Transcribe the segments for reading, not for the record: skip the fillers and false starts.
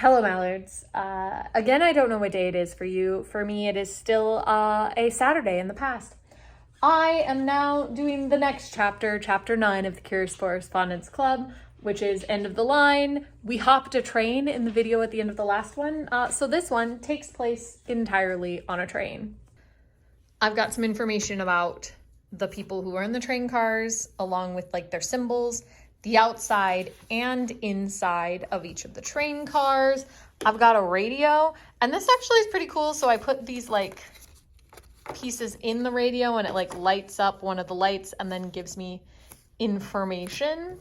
Hello, Mallards. Again, I don't know what day it is for you. For me, it is still a Saturday in the past. I am now doing the next chapter, chapter 9 of the Curious Correspondence Club, which is End of the Line. We hopped a train in the video at the end of the last one, so this one takes place entirely on a train. I've got some information about the people who are in the train cars, along with like their symbols, the outside and inside of each of the train cars. I've got a radio, and this actually is pretty cool. So I put these like pieces in the radio and it like lights up one of the lights and then gives me information,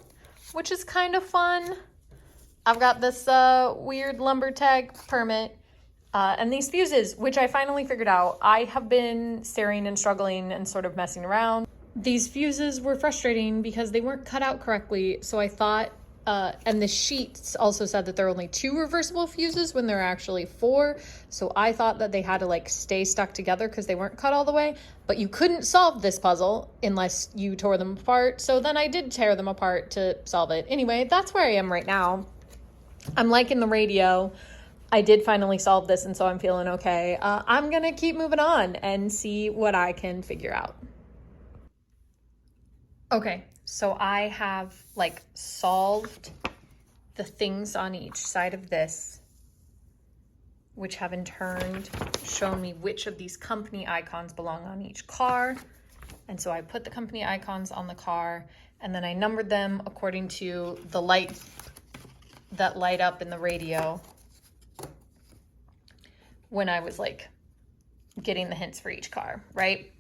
which is kind of fun. I've got this weird lumber tag permit and these fuses, which I finally figured out. I have been staring and struggling and sort of messing around. These fuses were frustrating because they weren't cut out correctly. So I thought, and the sheets also said that there are only 2 reversible fuses when there are actually 4. So I thought that they had to like stay stuck together because they weren't cut all the way, but you couldn't solve this puzzle unless you tore them apart. So then I did tear them apart to solve it. Anyway, that's where I am right now. I'm liking the radio. I did finally solve this, and so I'm feeling okay. I'm gonna keep moving on and see what I can figure out. Okay, so I have like solved the things on each side of this, which have in turn shown me which of these company icons belong on each car. And so I put the company icons on the car, and then I numbered them according to the lights that light up in the radio when I was like getting the hints for each car, right?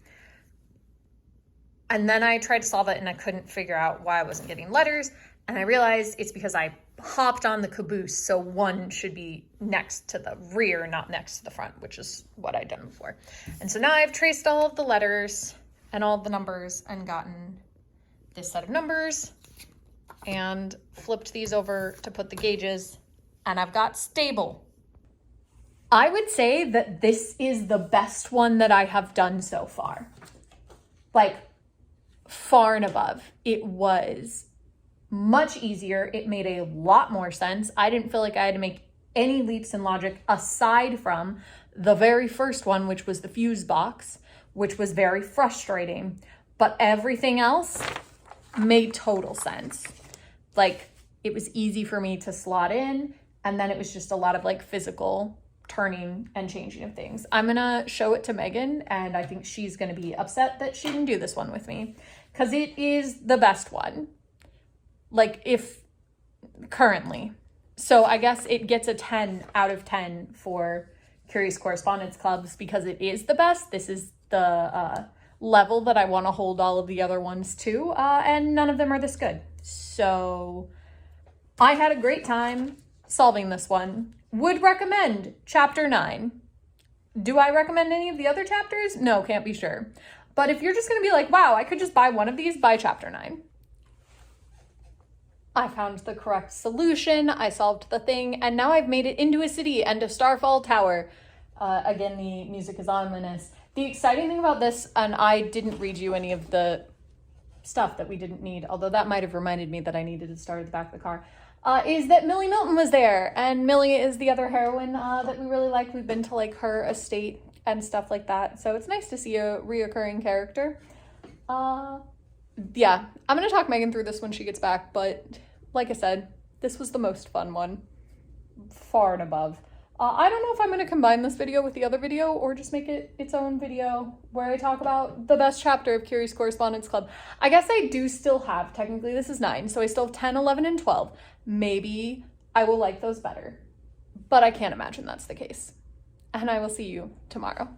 And then I tried to solve it and I couldn't figure out why I wasn't getting letters. And I realized it's because I hopped on the caboose. So one should be next to the rear, not next to the front, which is what I'd done before. And so now I've traced all of the letters and all of the numbers and gotten this set of numbers and flipped these over to put the gauges, and I've got stable. I would say that this is the best one that I have done so far. Like, far and above. It was much easier. It made a lot more sense. I didn't feel like I had to make any leaps in logic aside from the very first one, which was the fuse box, which was very frustrating. But everything else made total sense. Like, it was easy for me to slot in, and then it was just a lot of like physical turning and changing of things. I'm gonna show it to Megan, and I think she's gonna be upset that she didn't do this one with me because it is the best one, like if currently. So I guess it gets a 10 out of 10 for Curious Correspondence Clubs because it is the best. This is the level that I want to hold all of the other ones to, and none of them are this good. So I had a great time solving this one. Would recommend chapter 9. Do I recommend any of the other chapters? No, can't be sure. But if you're just going to be like, wow, I could just buy one of these, buy chapter 9. I found the correct solution. I solved the thing, and now I've made it into a city and a Starfall Tower. Again, the music is ominous. The exciting thing about this, and I didn't read you any of the stuff that we didn't need, although that might have reminded me that I needed to start at the back of the car, is that Millie Milton was there, and Millie is the other heroine that we really like. We've been to like her estate and stuff like that, so it's nice to see a reoccurring character. Yeah, I'm gonna talk Megan through this when she gets back, but like I said, this was the most fun one, far and above. I don't know if I'm gonna combine this video with the other video or just make it its own video where I talk about the best chapter of Curious Correspondence Club. I guess I do still have, technically this is 9, so I still have 10, 11, and 12. Maybe I will like those better, but I can't imagine that's the case. And I will see you tomorrow.